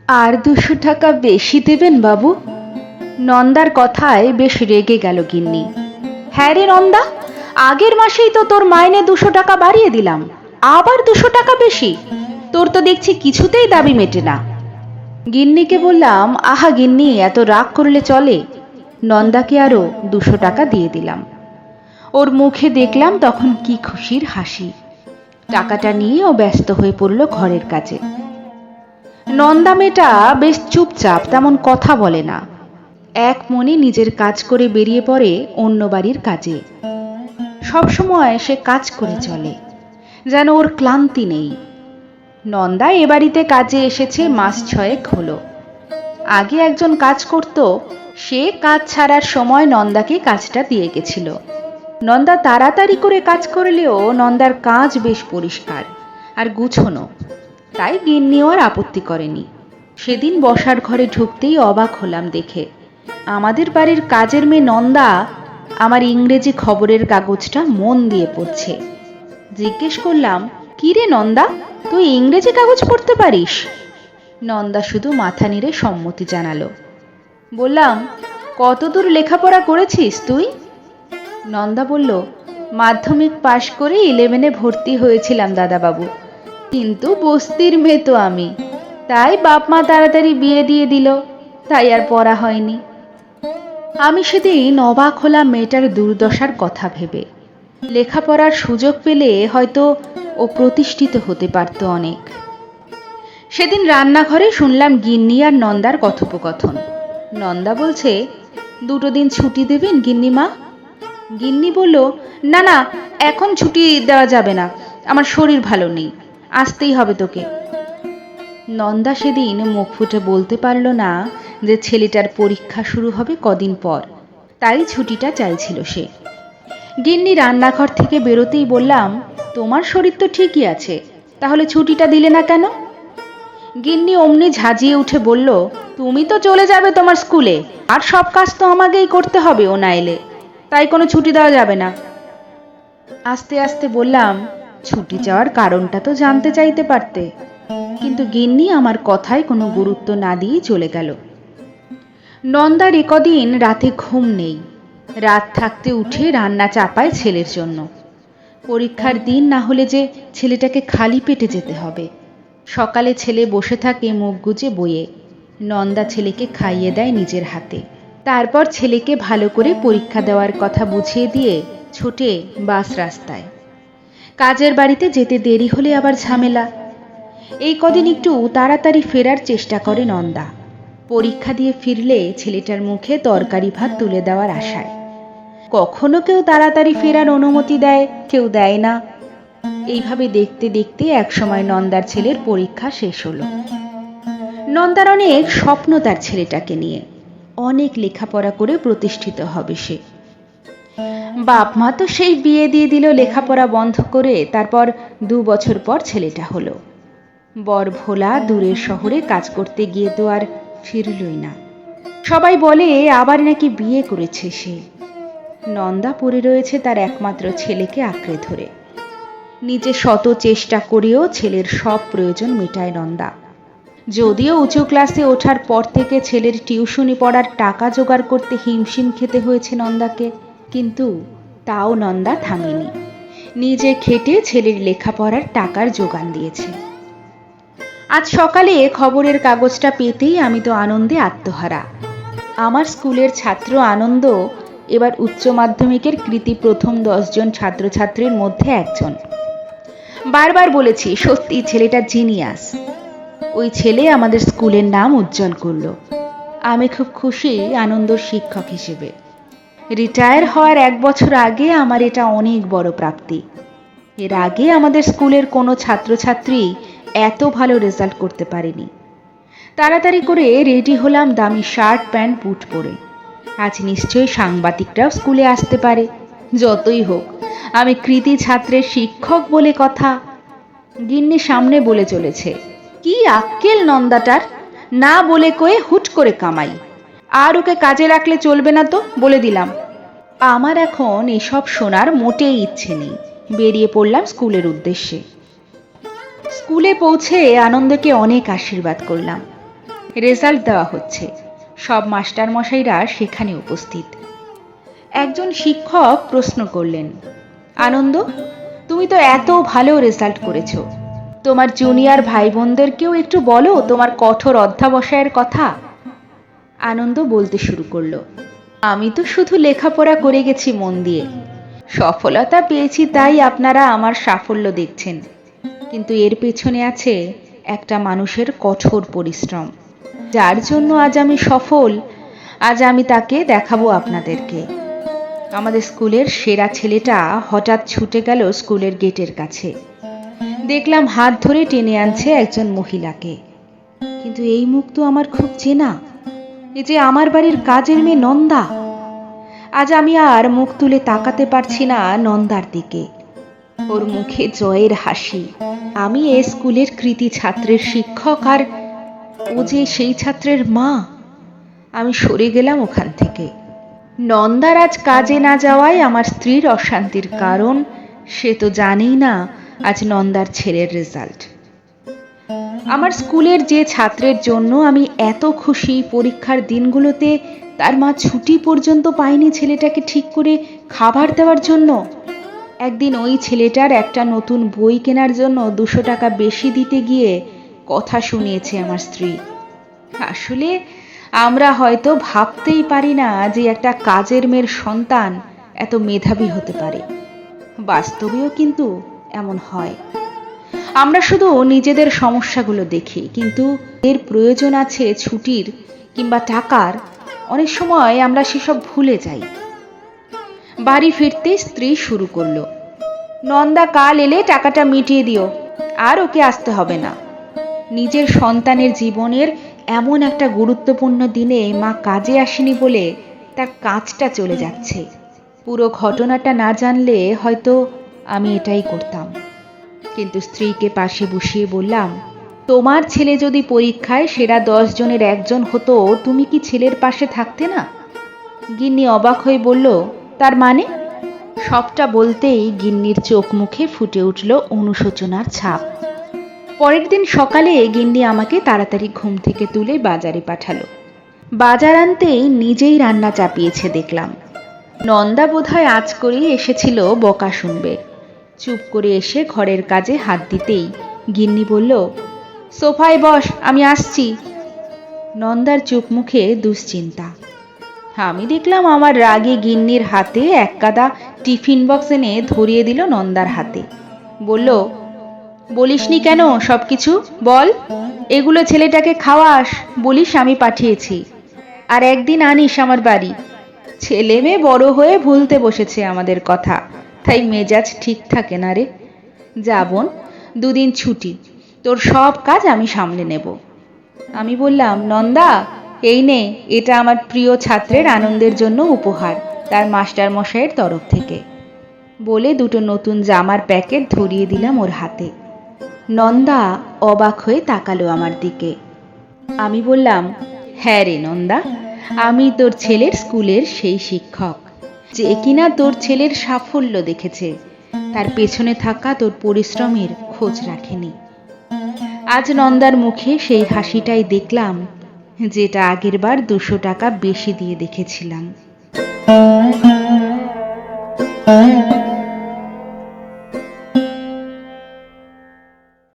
আর 200 টাকা বেশি দেবেন বাবু? নন্দার কথায় বেশ রেগে গেল গিন্নি। হ্যাঁ রে নন্দা, আগের মাসেই তো তোর মাইনে 200 টাকা বাড়িয়ে দিলাম, আবার 200 টাকা বেশি? তোর তো দেখছি কিছুতেই দাবি মেটে না। গিন্নিকে বললাম, আহা গিন্নি, এত রাগ করলে চলে? নন্দাকে আরো 200 টাকা দিয়ে দিলাম। ওর মুখে দেখলাম তখন কি খুশির হাসি। টাকাটা নিয়ে ও ব্যস্ত হয়ে পড়ল ঘরের কাজে। নন্দা মেয়েটা বেশ চুপচাপ, তেমন কথা বলে না। এক মনে নিজের কাজ করে বেরিয়ে পড়ে অন্য বাড়ির কাজে। সবসময় সে কাজ করে চলে, যেন ওর ক্লান্তি নেই। নন্দা এ বাড়িতে কাজে এসেছে মাস 6 হলো। আগে একজন কাজ করত, সে কাজ ছাড়ার সময় নন্দাকে কাজটা দিয়ে গেছিল। নন্দা তাড়াতাড়ি করে কাজ করলেও নন্দার কাজ বেশ পরিষ্কার আর গুছানো, তাই গিন্নিও আর আপত্তি করেনি। সেদিন বসার ঘরে ঢুকতেই অবাক হলাম দেখে, আমাদের বাড়ির কাজের মেয়ে নন্দা আমার ইংরেজি খবরের কাগজটা মন দিয়ে পড়ছে। জিজ্ঞেস করলাম, কি রে নন্দা, তুই ইংরেজি কাগজ পড়তে পারিস? নন্দা শুধু মাথা নেড়ে সম্মতি জানালো। বললাম, কতদূর লেখাপড়া করেছিস তুই? নন্দা বলল, মাধ্যমিক পাশ করে 11-এ ভর্তি হয়েছিলাম দাদাবাবু, কিন্তু বস্তির মেয়ে তো আমি, তাই বাপ মা তাড়াতাড়ি বিয়ে দিয়ে দিল, তাই আর পড়া হয়নি। আমি সেদিন অবাক হলাম মেয়েটার দুর্দশার কথা ভেবে। লেখাপড়ার সুযোগ পেলে হয়তো ও প্রতিষ্ঠিত হতে পারত অনেক। সেদিন রান্নাঘরে শুনলাম গিন্নি আর নন্দার কথোপকথন। নন্দা বলছে, 2 দিন ছুটি দেবেন গিন্নিমা? গিন্নি বলল, না না, এখন ছুটি দেওয়া যাবে না, আমার শরীর ভালো নেই, আসতেই হবে তোকে। নন্দা সেদিন মুখ ফুটে বলতে পারল না যে ছেলেটার পরীক্ষা শুরু হবে কদিন পর, তাই ছুটিটা চাইছিল সে। গিন্নি রান্নাঘর থেকে বেরোতেই বললাম, তোমার শরীর তো ঠিকই আছে, তাহলে ছুটিটা দিলে না কেন? গিন্নি অমনি ঝাঁঝিয়ে উঠে বলল, তুমি তো চলে যাবে তোমার স্কুলে, আর সব কাজ তো আমাকেই করতে হবে ও না এলে, তাই কোনো ছুটি দেওয়া যাবে না। আস্তে আস্তে বললাম, ছুটি চাওয়ার কারণটা তো জানতে চাইতে পারতে। কিন্তু গিন্নি আমার কথায় কোনো গুরুত্ব না দিয়ে চলে গেল। নন্দার একদিন রাতে ঘুম নেই, রাত থাকতে উঠে রান্না চাপায় ছেলের জন্য। পরীক্ষার দিন না হলে যে ছেলেটাকে খালি পেটে যেতে হবে। সকালে ছেলে বসে থাকে মুখ গুজে বইয়ে, নন্দা ছেলেকে খাইয়ে দেয় নিজের হাতে। তারপর ছেলেকে ভালো করে পরীক্ষা দেওয়ার কথা বুঝিয়ে দিয়ে ছোটে বাস রাস্তায়। কাজের বাড়িতে যেতে দেরি হলে আবার ঝামেলা। এই কদিন একটু তাড়াতাড়ি ফেরার চেষ্টা করে নন্দা, পরীক্ষা দিয়ে ফিরলে ছেলেটার মুখে তরকারি ভাত তুলে দেওয়ার আশায়। কখনো কেউ তাড়াতাড়ি ফেরার অনুমতি দেয়, কেউ দেয় না। এইভাবে দেখতে দেখতে একসময় নন্দার ছেলের পরীক্ষা শেষ হলো। নন্দার অনেক স্বপ্ন তার ছেলেটাকে নিয়ে, অনেক লেখাপড়া করে প্রতিষ্ঠিত হবে সে। বাপ মা তো সেই বিয়ে দিয়ে দিল লেখাপড়া বন্ধ করে। তারপর 2 বছর পর ছেলেটা হলো। বর ভোলা দূরের শহরে কাজ করতে গিয়ে তো আর ফিরলই না। সবাই বলে আবার নাকি বিয়ে করেছে সে। নন্দা পড়ে রয়েছে তার একমাত্র ছেলেকে আঁকড়ে ধরে। নিজে শত চেষ্টা করেও ছেলের সব প্রয়োজন মেটায় নন্দা। যদিও উঁচু ক্লাসে ওঠার পর থেকে ছেলের টিউশনি পড়ার টাকা জোগাড় করতে হিমশিম খেতে হয়েছে নন্দাকে, কিন্তু তাও নন্দা থামেনি। নিজে খেটে ছেলের লেখাপড়ার টাকার জোগান দিয়েছে। আজ সকালে খবরের কাগজটা পেতেই আমি তো আনন্দে আত্মহারা। আমার স্কুলের ছাত্র আনন্দ এবার উচ্চ মাধ্যমিকের কৃতি প্রথম 10 জন ছাত্রছাত্রীর মধ্যে একজন। বারবার বলেছি, সত্যি ছেলেটা জিনিয়াস। ওই ছেলে আমাদের স্কুলের নাম উজ্জ্বল করলো। আমি খুব খুশি আনন্দর শিক্ষক হিসেবে। রিটায়ার হওয়ার 1 বছর আগে আমার এটা অনেক বড় প্রাপ্তি। এর আগে আমাদের স্কুলের কোনো ছাত্রছাত্রী এত ভালো রেজাল্ট করতে পারেনি। তাড়াতাড়ি করে রেডি হলাম দামি শার্ট প্যান্ট বুট পরে। আজ নিশ্চয়ই সাংবাদিকরাও স্কুলে আসতে পারে। যতই হোক, আমি কৃতি ছাত্রের শিক্ষক বলে কথা। গিন্নি সামনে বলে চলেছে, কি আক্কেল নন্দাটার, না বলে কয়ে হুট করে কামাই। আর ওকে কাজে রাখলে চলবে না তো, বলে দিলাম। আমার এখন এসব শোনার মোটেই ইচ্ছে নেই। বেরিয়ে পড়লাম স্কুলের উদ্দেশ্যে। স্কুলে পৌঁছে আনন্দকে অনেক আশীর্বাদ করলাম। রেজাল্ট দেওয়া হচ্ছে, সব মাস্টার মশাইরা সেখানে উপস্থিত। একজন শিক্ষক প্রশ্ন করলেন, আনন্দ, তুমি তো এত ভালো রেজাল্ট করেছো, তোমার জুনিয়র ভাই বোনদেরকেও একটু বলো তোমার কঠোর অধ্যাবসায়ের কথা। আনন্দ বলতে শুরু করলো, আমি তো শুধু লেখাপড়া করে গেছি মন দিয়ে, সফলতা পেয়েছি তাই আপনারা আমার সাফল্য দেখছেন, কিন্তু এর পেছনে আছে একটা মানুষের কঠোর পরিশ্রম, যার জন্য আজ আমি সফল। আজ আমি তাকে দেখাবো আপনাদেরকে। আমাদের স্কুলের সেরা ছেলেটা হঠাৎ ছুটে গেল স্কুলের গেটের কাছে। দেখলাম হাত ধরে টেনে আনছে একজন মহিলাকে, কিন্তু এই মুখ তো আমার খুব চেনা, এই যে আমার বাড়ির কাজের মেয়ে নন্দা। আজ আমি আর মুখ তুলে তাকাতে পারছি না নন্দার দিকে। ওর মুখে জয়ের হাসি। আমি এ স্কুলের কৃতি ছাত্রের শিক্ষক, আর ও যে সেই ছাত্রের মা। আমি সরে গেলাম ওখান থেকে। নন্দার আজ কাজে না যাওয়াই আমার স্ত্রীর অশান্তির কারণ, সে তো জানেই না আজ নন্দার ছেলের রেজাল্ট। আমার স্কুলের যে ছাত্রের জন্য আমি এত খুশি, পরীক্ষার দিনগুলোতে তার মা ছুটি পর্যন্ত পায়নি ছেলেটাকে ঠিক করে খাবার দেওয়ার জন্য। একদিন ওই ছেলেটার একটা নতুন বই কেনার জন্য 200 টাকা বেশি দিতে গিয়ে কথা শুনিয়েছে আমার স্ত্রী। আসলে আমরা হয়তো ভাবতেই পারি না যে একটা কাজের মেয়ের সন্তান এত মেধাবী হতে পারে। বাস্তবেও কিন্তু এমন হয়। আমরা শুধু নিজেদের সমস্যাগুলো দেখি, কিন্তু এর প্রয়োজন আছে ছুটির কিংবা টাকার, অনেক সময় আমরা সেসব ভুলে যাই। বাড়ি ফিরতে স্ত্রী শুরু করলো, নন্দা কাল এলে টাকাটা মিটিয়ে দিও, আর ওকে আসতে হবে না। নিজের সন্তানের জীবনের এমন একটা গুরুত্বপূর্ণ দিনে মা কাজে আসেনি বলে তার কাজটা চলে যাচ্ছে। পুরো ঘটনাটা না জানলে হয়তো আমি এটাই করতাম। কিন্তু স্ত্রীকে পাশে বসিয়ে বললাম, তোমার ছেলে যদি পরীক্ষায় সেরা 10 জনের একজন হতো, তুমি কি ছেলের পাশে থাকতে না? গিন্নি অবাক হয়ে বলল, তার মানে? সবটা বলতেই গিন্নির চোখ মুখে ফুটে উঠল অনুশোচনার ছাপ। পরের দিন সকালে গিন্নি আমাকে তাড়াতাড়ি ঘুম থেকে তুলে বাজারে পাঠালো। বাজার আনতেই নিজেই রান্না চাপিয়েছে দেখলাম। নন্দা বোধহয় আজ করেই এসেছিল বকা শুনবে। চুপ করে এসে ঘরের কাজে হাত দিতেই গিন্নি বলল, সোফায় বস, আমি আসছি। নন্দার চোখ মুখে দুশ্চিন্তা। আমি দেখলাম আমার রাগে গিন্নির হাতে এক গাদা টিফিন বক্স এনে ধরিয়ে দিল নন্দার হাতে। বলল, বলিসনি কেন সবকিছু? বল, এগুলো ছেলেটাকে খাওয়াস, বলিস আমি পাঠিয়েছি, আর একদিন আনিস আমার বাড়ি। ছেলে মেয়ে বড় হয়ে ভুলতে বসেছে আমাদের কথা, তাই মেজাজ ঠিক থাকে না রে। যাবন, 2 দিন ছুটি, তোর সব কাজ আমি সামলে নেব। আমি বললাম, নন্দা, এই নে, এটা আমার প্রিয় ছাত্রের আনন্দের জন্য উপহার, তার মাস্টার মশাইয়ের তরফ থেকে। বলে 2টো নতুন জামার প্যাকেট ধরিয়ে দিলাম ওর হাতে। নন্দা অবাক হয়ে তাকালো আমার দিকে। আমি বললাম, হ্যাঁ রে নন্দা, আমি তোর ছেলের স্কুলের সেই শিক্ষক, যে কিনা তোর ছেলের সাফল্য দেখেছে, তার পেছনে থাকা তোর পরিশ্রমের খোঁজ রাখেনি। আজ নন্দার মুখে সেই হাসিটাই দেখলাম, যেটা আগের বার 200 টাকা বেশি দিয়ে দেখেছিলাম।